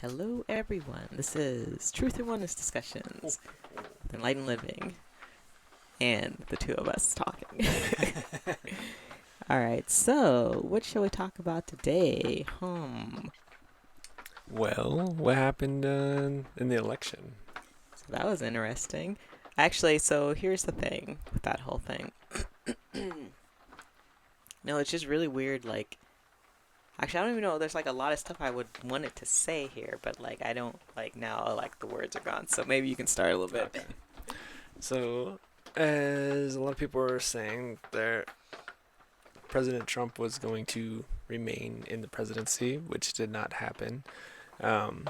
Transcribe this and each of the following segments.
Hello, everyone. This is Truth and Oneness Discussions, with Enlightened Living, and the two of us talking. All right, so what shall we talk about today? Well, what happened in the election? So that was interesting. Actually, so here's the thing with that whole thing. No, it's just really weird. Actually, I don't even know. There's like a lot of stuff I would want it to say here, but I don't now. Like the words are gone. So maybe you can start a little bit. Okay. So, as a lot of people were saying, President Trump was going to remain in the presidency, which did not happen. Um,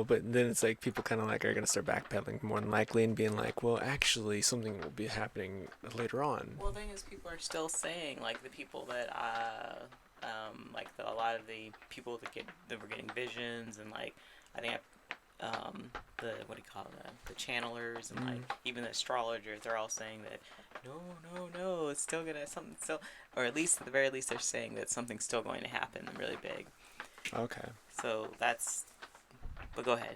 but then it's like people kind of like are going to start backpedaling more than likely and being like, well, actually, something will be happening later on. Well, the thing is, people are still saying the people that a lot of the people that were getting visions and I think the what do you call them, the channelers and even the astrologers, they're all saying that no, it's still gonna something still, or at least at the very least they're saying that something's still going to happen really big. Okay. So that's. But go ahead.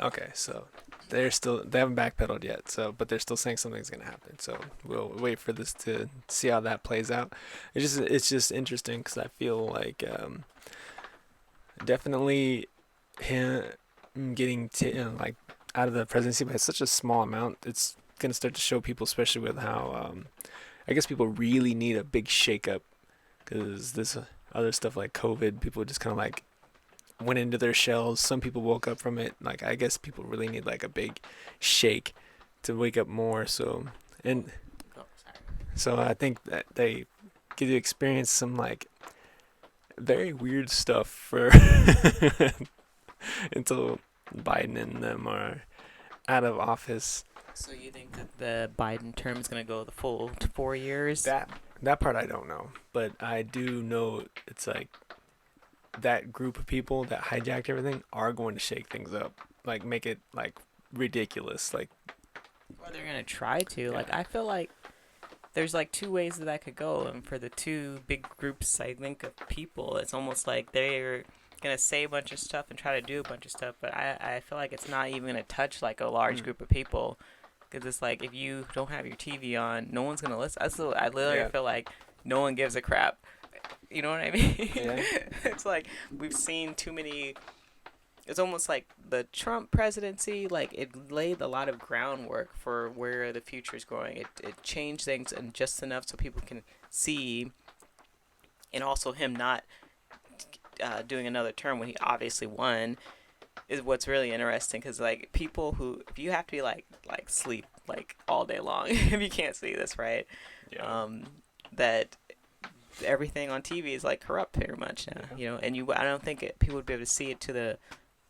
Okay, so they haven't backpedaled yet, but they're still saying something's gonna happen. So we'll wait for this to see how that plays out. It's just interesting because I feel like definitely him getting like out of the presidency by such a small amount, it's gonna start to show people, especially with how I guess people really need a big shakeup because this other stuff like COVID, people just kind of like went into their shells. Some people woke up from it. Like I guess people really need like a big shake to wake up more. And Oh, sorry. so I think that they get to experience some like very weird stuff for until Biden and them are out of office. So you think that the Biden term is going to go the full 4 years? That part I don't know, but I do know it's like that group of people that hijacked everything are going to shake things up, like make it like ridiculous, like Or they're going to try to. yeah, I feel like there's two ways that could go, and for the two big groups I think of people, it's almost like they're gonna say a bunch of stuff and try to do a bunch of stuff, but I feel like it's not even gonna touch a large mm, group of people, because it's like if you don't have your TV on, no one's gonna listen. I literally yeah, feel like no one gives a crap. You know what I mean? yeah, It's like we've seen too many. It's almost like the Trump presidency, it laid a lot of groundwork for where the future is going. It changed things and just enough so people can see, and also him not doing another term when he obviously won is what's really interesting, because people who, if you have to be sleep all day long if you can't see this, right, yeah, um, that everything on TV is corrupt pretty much now, yeah, and I don't think people would be able to see it to the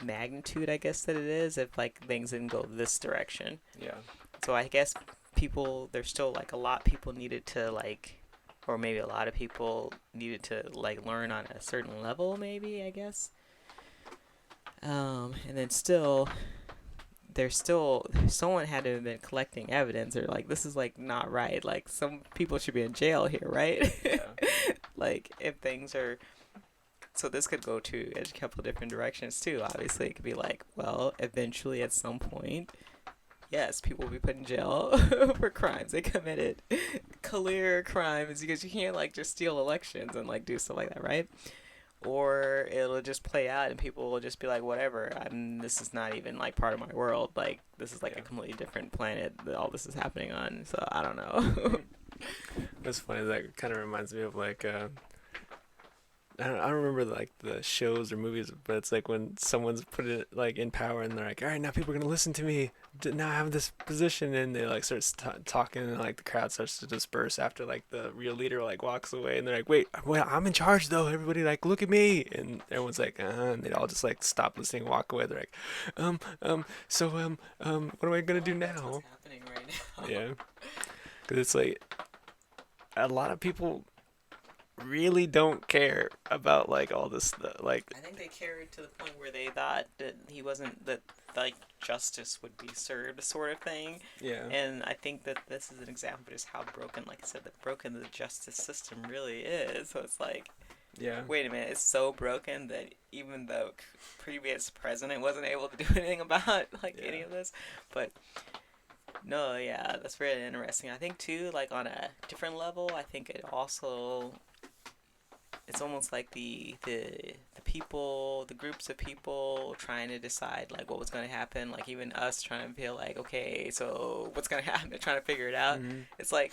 magnitude, I guess, that it is if things didn't go this direction. yeah, So I guess there's still a lot people needed to or maybe a lot of people needed to learn on a certain level, maybe, I guess. And then still, there's still someone had to have been collecting evidence, or this is not right. Some people should be in jail here, right? yeah, If things are, so this could go to a couple different directions too. Obviously, it could be well, eventually at some point, yes, people will be put in jail for crimes they committed, clear crimes, because you can't just steal elections and do stuff like that, right? Or it'll just play out and people will just be like, whatever. This is not even part of my world. This is a yeah. completely different planet that all this is happening on. So I don't know. What's funny is that kind of reminds me of like I don't remember like the shows or movies, but it's like when someone's put it like in power and they're like, all right, now people are gonna listen to me. Now I have this position, and they like start talking, and like the crowd starts to disperse after like the real leader like walks away, and they're like, wait, I'm in charge though. Everybody like look at me, and everyone's like, and they all just like stop listening, walk away. They're like, what am I gonna do That's what's now? happening right now. Yeah, because it's like a lot of people really don't care about like all this stuff. Like, I think they carried to the point where they thought that he wasn't, that justice would be served, sort of thing. yeah, And I think that this is an example of just how broken, like I said, that broken the justice system really is. So it's Yeah. wait a minute, it's so broken that even the previous president wasn't able to do anything about like Yeah. any of this. But no, yeah, that's really interesting. I think too, like on a different level, I think it also it's almost like the people, the groups of people trying to decide like what was going to happen. Like even us trying to feel like, okay, so what's going to happen? Trying to figure it out. Mm-hmm. It's like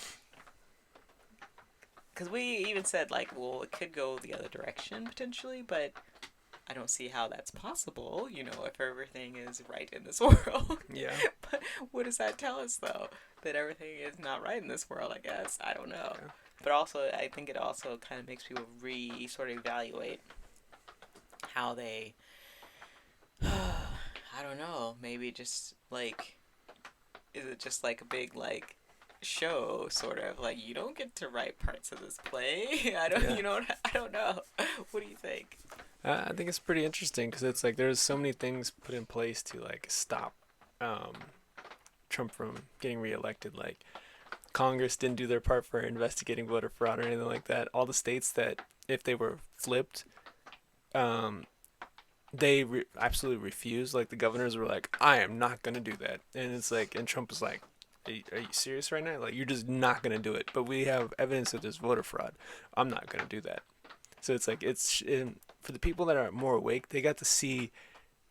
because we even said like, well, it could go the other direction potentially, but I don't see how that's possible. You know, if everything is right in this world. Yeah. But what does that tell us though? That everything is not right in this world. I guess I don't know. Yeah. But also, I think it also kind of makes people sort of evaluate how they. I don't know. Maybe just like, is it just like a big like show sort of like you don't get to write parts of this play? I don't. Yeah. You know. I don't know. What do you think? I think it's pretty interesting because it's like there's so many things put in place to like stop um, Trump from getting reelected. Like Congress didn't do their part for investigating voter fraud or anything like that. All the states that if they were flipped, um, they absolutely refused. Like the governors were like, "I am not gonna do that," and it's like, and Trump was like, are you serious right now? Like you're just not gonna do it. But we have evidence that there's voter fraud. I'm not gonna do that. So it's like for the people that are more awake, they got to see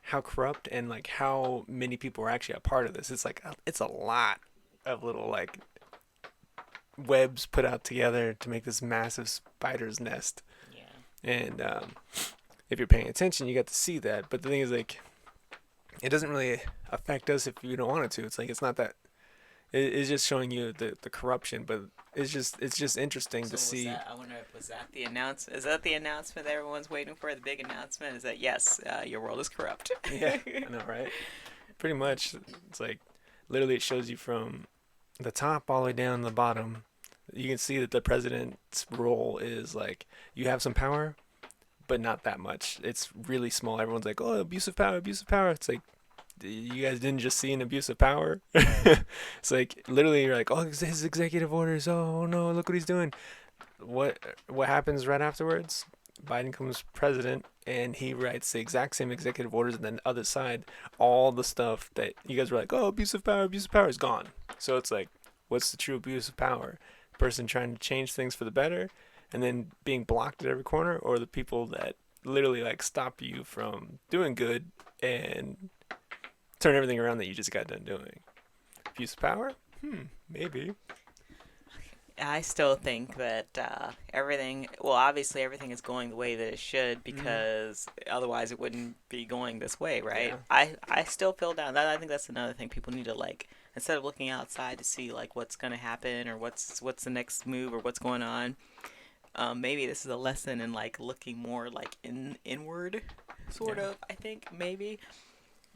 how corrupt and like how many people are actually a part of this. It's like it's a lot of little like webs put out together to make this massive spider's nest. Yeah. And if you're paying attention, you got to see that. But the thing is, like, it doesn't really affect us if you don't want it to. It's like it's not that. It's just showing you the corruption, but it's just interesting So to see. that, I wonder, was that the announcement? Is that the announcement that everyone's waiting for? The big announcement is that yes, your world is corrupt. Yeah, I know, right? Pretty much, it's like literally it shows you from the top all the way down to the bottom. You can see that the president's role is like you have some power, but not that much. It's really small. Everyone's like, "Oh, abuse of power, abuse of power." It's like you guys didn't just see an abuse of power. It's like literally you're like, "Oh, his executive orders. Oh no, look what he's doing." What happens right afterwards? Biden becomes president and he writes the exact same executive orders, and then the other side, all the stuff that you guys were like, "Oh, abuse of power is gone." So it's like, what's the true abuse of power? The person trying to change things for the better and then being blocked at every corner, or the people that literally like stop you from doing good and turn everything around that you just got done doing? Abuse of power? Maybe. I still think that everything, well, obviously everything is going the way that it should because otherwise it wouldn't be going this way, right? Yeah. I still feel down. That I think that's another thing people need to like instead of looking outside to see like what's gonna happen or what's the next move or what's going on. Maybe this is a lesson in like looking more like inward, sort Yeah. of. I think maybe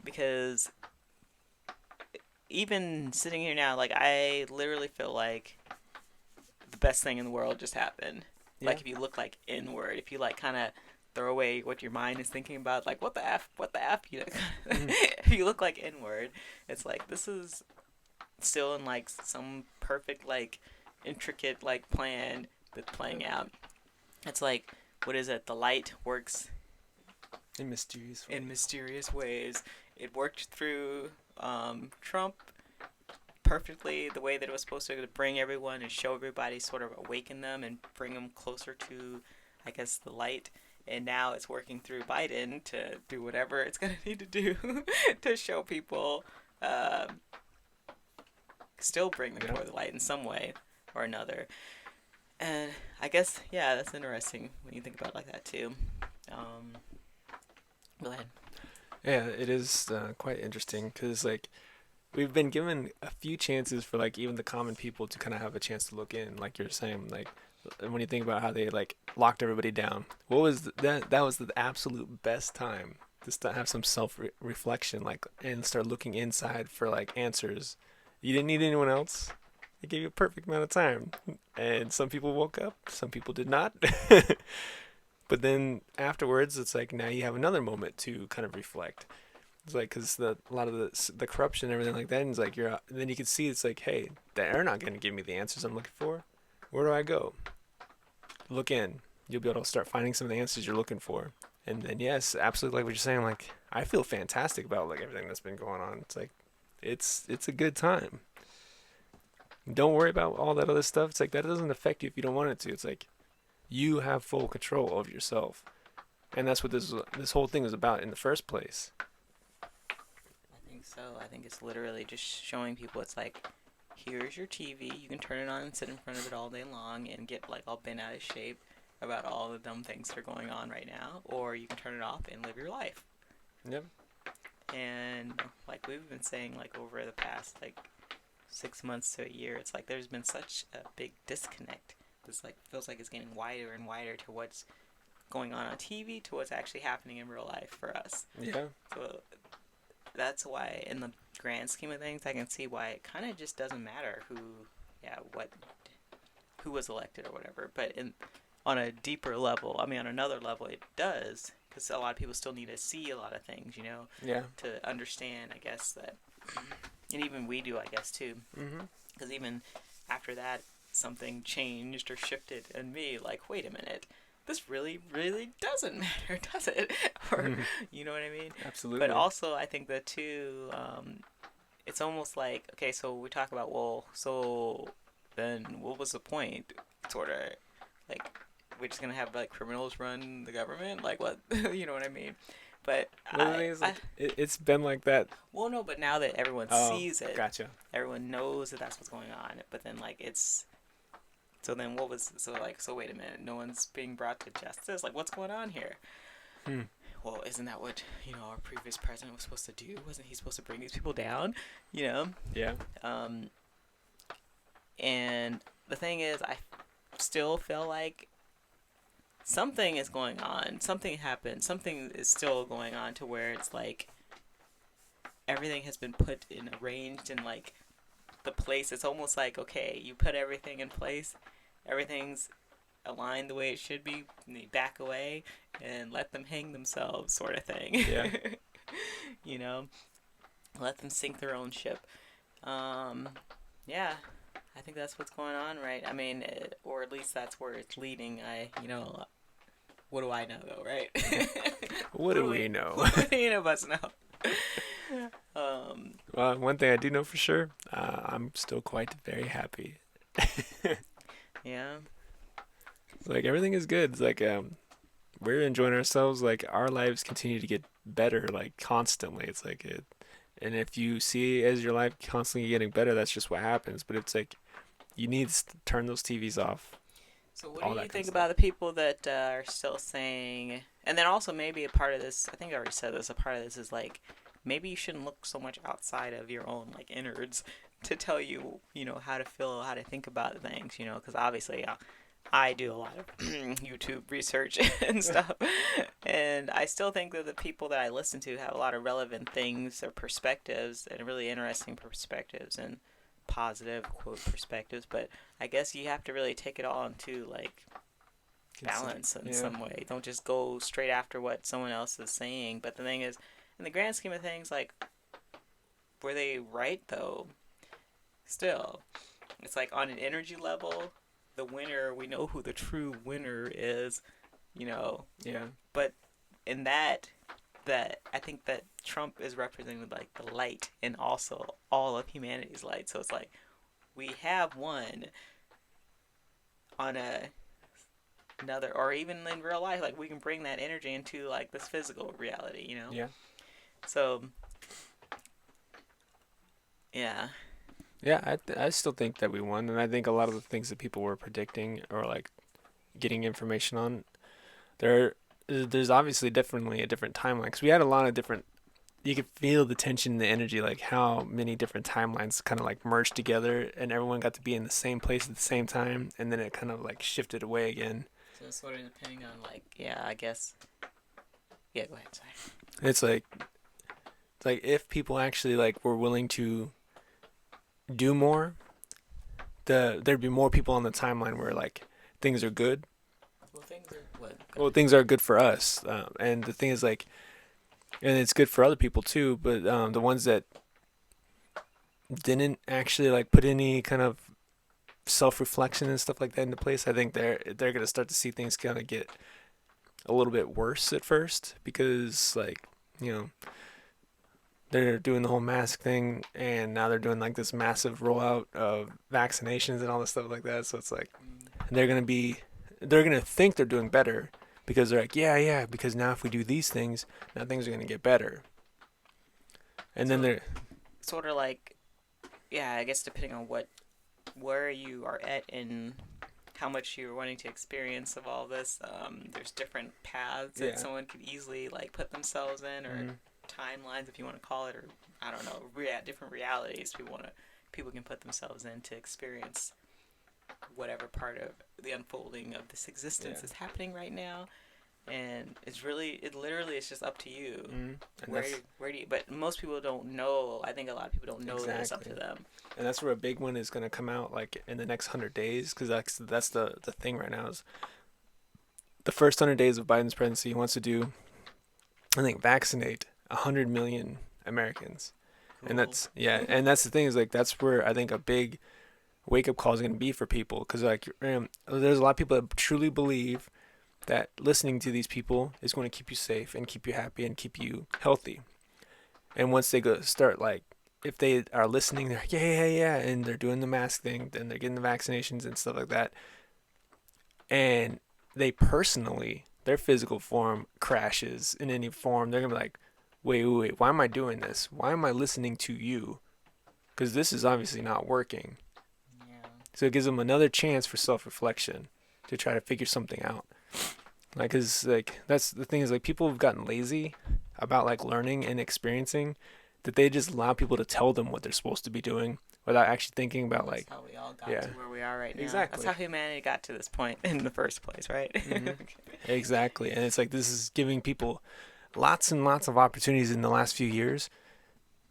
because even sitting here now, like I literally feel like the best thing in the world just happened. Yeah. Like if you look like inward, if you like kind of throw away what your mind is thinking about, like what the f, you know. If you look like inward, it's like this is still in like some perfect like intricate like plan that's playing out. It's like what is it? The light works In mysterious ways. in mysterious ways. It worked through Trump perfectly the way that it was supposed to bring everyone and show everybody, sort of awaken them and bring them closer to, I guess, the light. And now it's working through Biden to do whatever it's going to need to do to show people, still bring them toward the light in some way or another. And I guess, yeah, that's interesting when you think about it like that too. Go ahead. Yeah, it is quite interesting because like we've been given a few chances for like even the common people to kind of have a chance to look in, like you're saying, like when you think about how they like locked everybody down. What was that was the absolute best time just to have some reflection, like, and start looking inside for like answers. You didn't need anyone else. It gave you a perfect amount of time, and some people woke up, some people did not. But then afterwards, it's like now you have another moment to kind of reflect. It's like because a lot of the corruption and everything like that, and it's like then you can see it's like, hey, they're not going to give me the answers I'm looking for. Where do I go? Look in. you'll be able to start finding some of the answers you're looking for. And then yes, absolutely, like what you're saying, like I feel fantastic about like everything that's been going on. It's like it's a good time. Don't worry about all that other stuff. It's like that doesn't affect you if you don't want it to. It's like you have full control of yourself, and that's what this whole thing is about in the first place. I think so. I think it's literally just showing people it's like, here's your TV. You can turn it on and sit in front of it all day long and get like all bent out of shape about all the dumb things that are going on right now, or you can turn it off and live your life. Yep. And like we've been saying, like over the past like 6 months to a year, it's like there's been such a big disconnect. This like feels like it's getting wider and wider to what's going on TV to what's actually happening in real life for us. Yeah. So that's why, in the grand scheme of things, I can see why it kind of just doesn't matter who was elected or whatever. But on a deeper level, I mean, on another level, it does, because a lot of people still need to see a lot of things, you know, Yeah. to understand, I guess, that, and even we do, I guess, too, because even after that, something changed or shifted in me, like, wait a minute, this really, really doesn't matter, does it? Or, you know what I mean? Absolutely. But also, I think that, too, it's almost like, okay, so we talk about, well, so then what was the point, sort of, like, we're just gonna have like criminals run the government, like what? You know what I mean? But it's been like that. Well, no, but now that everyone sees it, gotcha. Everyone knows that that's what's going on. But then like it's, so then what was, so wait a minute, no one's being brought to justice. Like what's going on here? Well, isn't that what our previous president was supposed to do? Wasn't he supposed to bring these people down? You know? Yeah. And the thing is, I still feel like something is going on. Something happened. Something is still going on to where it's like everything has been put in, arranged in like the place. It's almost like, okay, you put everything in place. Everything's aligned the way it should be. And they back away and let them hang themselves, sort of thing. Yeah. You know, let them sink their own ship. Yeah. I think that's what's going on, right? I mean, or at least that's where it's leading. What do I know, though, right? What do we know? What do any of us know? Well, one thing I do know for sure, I'm still quite very happy. Yeah. Like everything is good. It's like we're enjoying ourselves. Like our lives continue to get better, like constantly. It's like it. And if you see as your life constantly getting better, that's just what happens. But it's like you need to turn those TVs off. So what do you think about the people that are still saying, and then also maybe a part of this, I think I already said this, a part of this is like, maybe you shouldn't look so much outside of your own like innards to tell you, how to feel, how to think about things, because obviously I do a lot of YouTube research and stuff, and I still think that the people that I listen to have a lot of relevant things or perspectives and really interesting perspectives and positive quote perspectives, but I guess you have to really take it all into like balance in some way. Don't just go straight after what someone else is saying. But the thing is, in the grand scheme of things, like, were they right though? Still, it's like on an energy level, the winner, we know who the true winner is, Yeah. But in that I think that Trump is representing like the light and also all of humanity's light. So it's like we have one on another, or even in real life, like we can bring that energy into like this physical reality, Yeah. So yeah. Yeah, I still think that we won, and I think a lot of the things that people were predicting or like getting information on, there's obviously definitely a different timeline, because we had a lot of different, you could feel the tension and the energy, like how many different timelines kind of like merged together and everyone got to be in the same place at the same time, and then it kind of like shifted away again. So it's sort of depending on like, I guess. Yeah, go ahead, sorry. It's like if people actually like were willing to do more, there'd be more people on the timeline where like things are good. Things are good for us, and the thing is like, and it's good for other people too. But the ones that didn't actually like put any kind of self-reflection and stuff like that into place, I think they're gonna start to see things kind of get a little bit worse at first because like you know they're doing the whole mask thing and now they're doing like this massive rollout of vaccinations and all this stuff like that. So it's like they're gonna think they're doing better because they're like yeah because now if we do these things now things are gonna get better. And then So they're sort of like, yeah, I guess depending on where you are at and how much you're wanting to experience of all this, there's different paths Yeah. that someone could easily like put themselves in, or Mhm. timelines, if you want to call it, or I don't know, different realities people can put themselves in to experience whatever part of the unfolding of this existence Yeah. is happening right now. And it literally is just up to you. And Where do you, but most people don't know. I think a lot of people don't know that it's up to Exactly. them. and that's where a big one is going to come out like in the next 100 days because that's the thing right now is the first 100 days of Biden's presidency. He wants to do, I think, vaccinate 100 million Americans. And Cool. that's and that's the thing is like that's where I think a big wake up call is going to be for people because like there's a lot of people that truly believe that listening to these people is going to keep you safe and keep you happy and keep you healthy. And once they go start like if they are listening, they're like yeah, and they're doing the mask thing, then they're getting the vaccinations and stuff like that, and they personally their physical form crashes in any form, they're gonna be like, wait, why am I doing this? Why am I listening to you? Because this is obviously not working. Yeah. So it gives them another chance for self-reflection to try to figure something out. Like, cause like that's the thing is like people have gotten lazy about like learning and experiencing that they just allow people to tell them what they're supposed to be doing without actually thinking about That's like how we all got yeah. to where we are right now. Exactly. That's how humanity got to this point in the first place, right? Mhm. Exactly. And it's like this is giving people lots and lots of opportunities in the last few years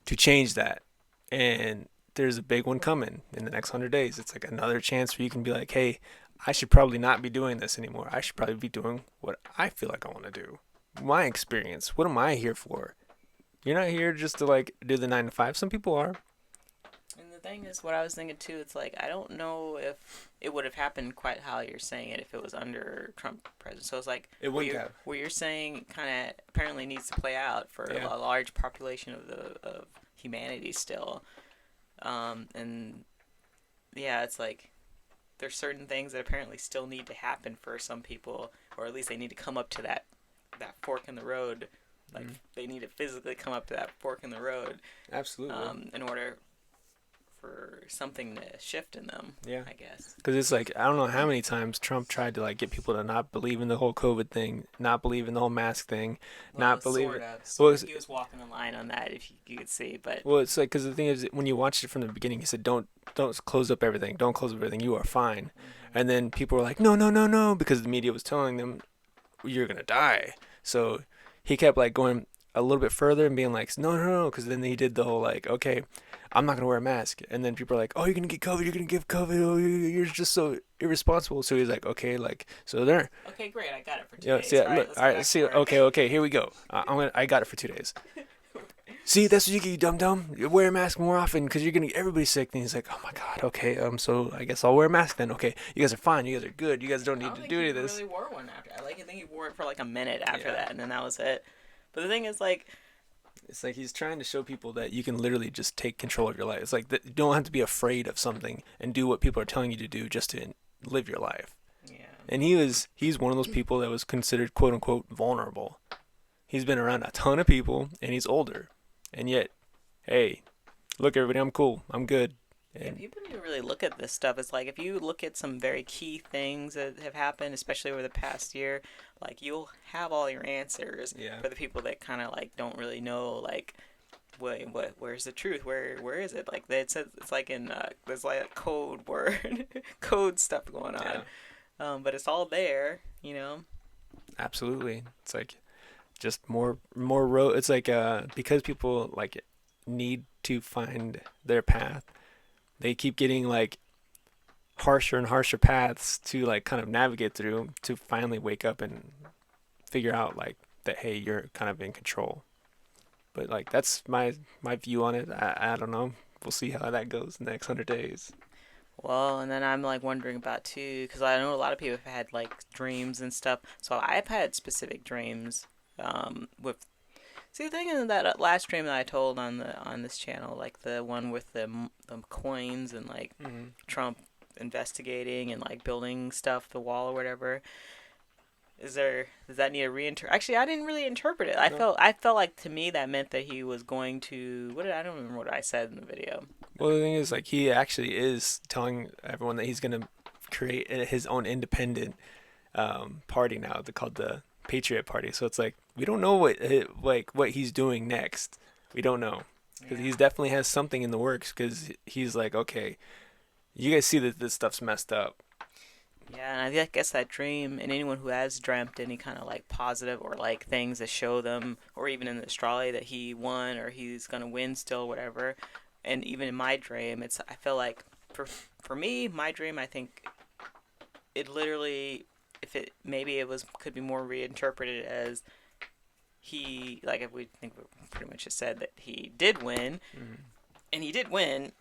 to change that. And there's a big one coming in the next 100 days. It's like another chance where you can be like, hey, I should probably not be doing this anymore. I should probably be doing what I feel like I want to do. My experience. What am I here for? You're not here just to like do the 9 to 5. Some people are. And the thing is, what I was thinking too, it's like I don't know if it would have happened quite how you're saying it if it was under Trump president. So it's like It wouldn't have. what you're saying kind of apparently needs to play out for Yeah. a large population of humanity still. And yeah, it's like there's certain things that apparently still need to happen for some people, or at least they need to come up to that fork in the road. Like they need to physically come up to that fork in the road Absolutely. in order for something to shift in them. Yeah. I guess. Because it's like, I don't know how many times Trump tried to like get people to not believe in the whole COVID thing, not believe in the whole mask thing, not believe sort it. of. Well, He was walking the line on that, if you could see, but Well, it's like because the thing is, when you watched it from the beginning, he said, "Don't close up everything. Don't close up everything. You are fine." And then people were like, "No, no, no, no," because the media was telling them, "You're gonna die." So he kept like going a little bit further and being like, "No, no, no," because then he did the whole like, "Okay, I'm not gonna wear a mask," and then people are like, "Oh, you're gonna get COVID. You're gonna give COVID. Oh, you're just so irresponsible." So he's like, "Okay, like so there." okay, great, I got it for 2 Yeah, days. see, All right, look, let's all go right, back see, to work. okay, here we go. I got it for 2 days. See, that's what you get, you dum dum. You wear a mask more often because you're gonna get everybody sick. And he's like, oh my god, okay, so I guess I'll wear a mask then. Okay, you guys are fine. You guys are good. You guys don't I need don't to think do he any of this. really wore one after. I think he wore it for like a minute after Yeah. that, and then that was it. But the thing is, like, It's like he's trying to show people that you can literally just take control of your life. It's like that you don't have to be afraid of something and do what people are telling you to do just to live your life. yeah, And he's one of those people that was considered quote unquote vulnerable. He's been around a ton of people and he's older, and yet, hey, look everybody, I'm cool. I'm good. yeah, And people need to really look at this stuff. It's like if you look at some very key things that have happened, especially over the past year, like you'll have all your answers. Yeah. For the people that kind of like don't really know, like, where's the truth? Where is it? Like it says, it's like in there's like a code word, code stuff going on. Yeah. But it's all there, you know. Absolutely. It's like just more road. It's like because people like need to find their path, they keep getting like harsher and harsher paths to like kind of navigate through to finally wake up and figure out like that hey, you're kind of in control. But like that's my view on it. I don't know. We'll see how that goes in the next 100 days. Well, and then I'm like wondering about too, because I know a lot of people have had like dreams and stuff. So I've had specific dreams. With see the thing in that last dream that I told on the on this channel, like the one with the coins and like Hmm. Trump investigating and like building stuff, the wall or whatever. Does that need a reinter? Actually, I didn't really interpret it. No. I felt like to me that meant that he was going to I don't remember what I said in the video. Well, the thing is, like, he actually is telling everyone that he's gonna create his own independent party now. They're called the Patriot Party. So it's like we don't know what he's doing next. We don't know because Yeah. he's definitely has something in the works. Because he's like, okay, you guys see that this stuff's messed up. Yeah, and I guess that dream, and anyone who has dreamt any kind of like positive or like things that show them, or even in the astrology that he won or he's gonna win still, whatever. And even in my dream, I feel like for me, my dream, I think it literally, if it maybe it was could be more reinterpreted as he like if we think we pretty much just said that he did win, Mm-hmm. and he did win,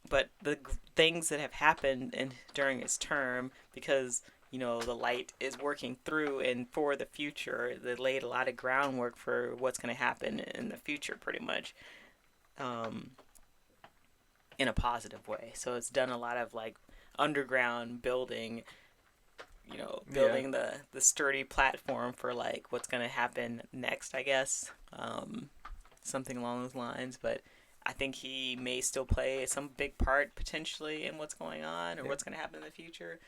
but the things that have happened during his term, because the light is working through and for the future, they laid a lot of groundwork for what's going to happen in the future, pretty much, um, in a positive way. So it's done a lot of like underground building, Yeah. building the sturdy platform for like what's going to happen next, I guess, something along those lines. But I think he may still play some big part potentially in what's going on or Yeah. what's going to happen in the future.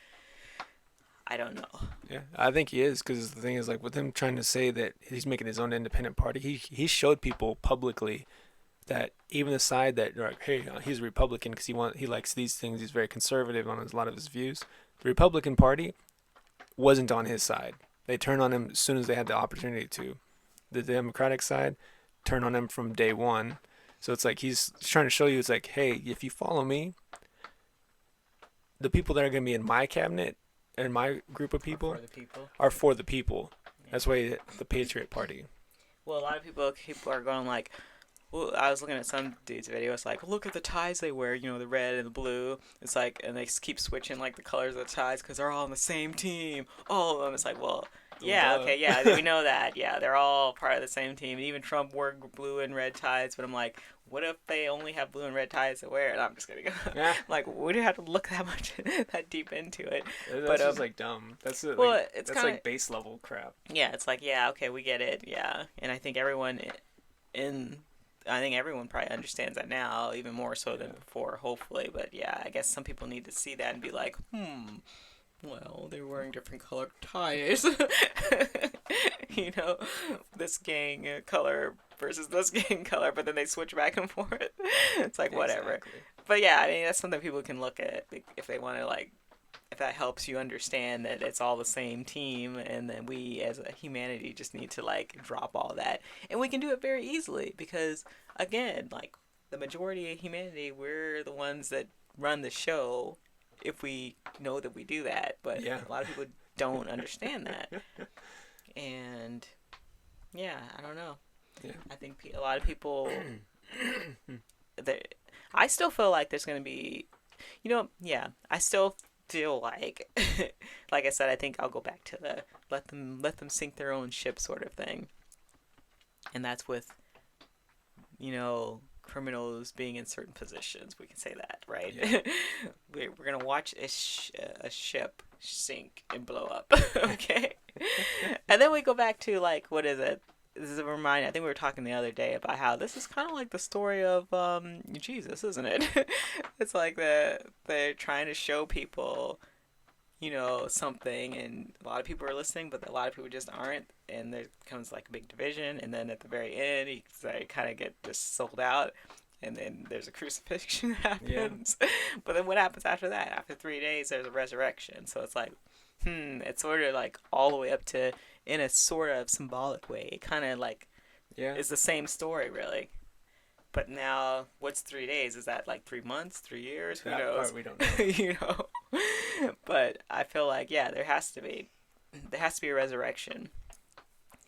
I don't know. Yeah, I think he is because the thing is, like, with him trying to say that he's making his own independent party, he showed people publicly that even the side that like, hey, he's a Republican because he likes these things, he's very conservative on a lot of his views. The Republican Party wasn't on his side. They turned on him as soon as they had the opportunity to. The Democratic side turned on him from day one. So it's like he's trying to show you, it's like, hey, if you follow me, the people that are going to be in my cabinet and my group of people For the people. are for the people. Yeah. That's why the Patriot Party. Well, a lot of people are going like, well, I was looking at some dude's video. It's like, look at the ties they wear. The red and the blue. It's like, and they keep switching like the colors of the ties because they're all on the same team. All of them. It's like, well, yeah, Duh. okay, yeah, we know that. Yeah, they're all part of the same team. And even Trump wore blue and red ties. But I'm like, what if they only have blue and red ties to wear? And I'm just kidding. Yeah. Like, we don't have to look that much, that deep into it. That's But, just like dumb. That's well, like, it's that's kinda- like base level crap. Yeah, it's like, yeah, okay, we get it. Yeah, and I think everyone probably understands that now, even more so than Yeah. before, hopefully. But yeah, I guess some people need to see that and be like, well, they're wearing different colored ties. This gang color versus this gang color, but then they switch back and forth. It's like, whatever. Exactly. But yeah, I mean, that's something people can look at if they want to, like, if that helps you understand that it's all the same team, and then we as a humanity just need to like drop all that, and we can do it very easily because again, like the majority of humanity, we're the ones that run the show if we know that we do that, but Yeah. a lot of people don't understand that, and yeah, I don't know. Yeah. I think a lot of people I still feel like there's going to be, yeah, I still feel like, like I said, I think I'll go back to the let them sink their own ship sort of thing, and that's with, criminals being in certain positions. We can say that, right? Yeah. We're gonna watch a ship sink and blow up, okay? And then we go back to like, what is it? This is a reminder. I think we were talking the other day about how this is kind of like the story of Jesus, isn't it? It's like they're trying to show people, something, and a lot of people are listening, but a lot of people just aren't, and there comes like a big division, and then at the very end, they kind of get just sold out, and then there's a crucifixion that happens. Yeah. But then what happens after that? After 3 days, there's a resurrection. So it's like, it's sort of like all the way up to, in a sort of symbolic way, it kind of like is the same story, really. But now, what's 3 days? Is that like 3 months, 3 years? Who knows? Part we don't know. But I feel like, yeah, there has to be a resurrection.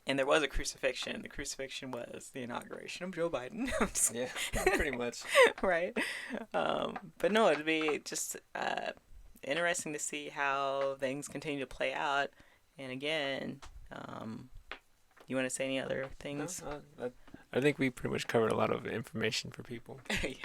And there was a crucifixion. The crucifixion was the inauguration of Joe Biden. Yeah, pretty much. Right. But no, it'd be just interesting to see how things continue to play out. And again, you want to say any other things? No, I think we pretty much covered a lot of information for people. Yeah.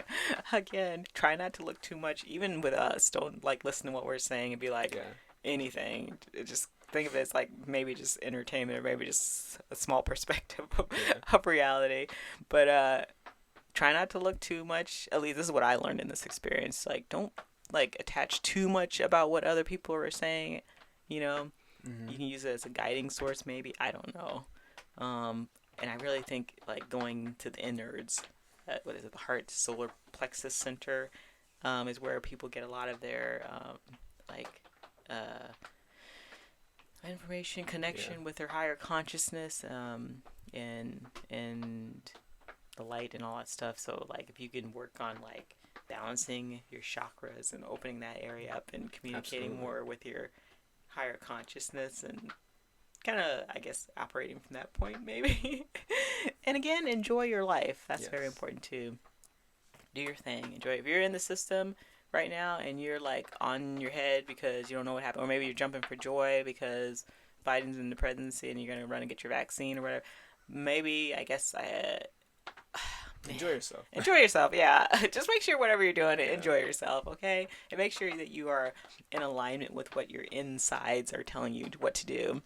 Again, try not to look too much. Even with us, don't like listen to what we're saying and be like anything. Just think of it as like maybe just entertainment or maybe just a small perspective of reality. But try not to look too much. At least this is what I learned in this experience. Like, don't like attach too much about what other people are saying. You know, you can use it as a guiding source. Maybe, I don't know. And I really think like going to the innards, what is it, the heart solar plexus center, is where people get a lot of their information, connection with their higher consciousness, and the light and all that stuff. So like if you can work on like balancing your chakras and opening that area up and communicating more with your higher consciousness and kind of, I guess, operating from that point, maybe. And again, enjoy your life. That's very important too. Do your thing. Enjoy it. If you're in the system right now and you're like on your head because you don't know what happened, or maybe you're jumping for joy because Biden's in the presidency and you're going to run and get your vaccine or whatever, maybe, I guess, enjoy yourself. Enjoy yourself, yeah. Just make sure whatever you're doing, enjoy yourself, okay? And make sure that you are in alignment with what your insides are telling you what to do.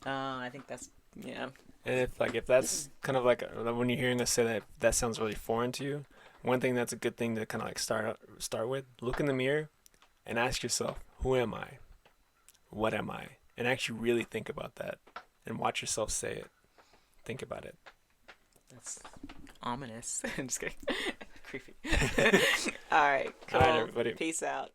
I think that's, yeah. And if that's kind of like when you're hearing us say that sounds really foreign to you, one thing that's a good thing to kind of like start with, look in the mirror and ask yourself, who am I? What am I? And actually really think about that and watch yourself say it. Think about it. That's ominous. I'm just kidding. Creepy. All right, cool. All right, everybody. Peace out.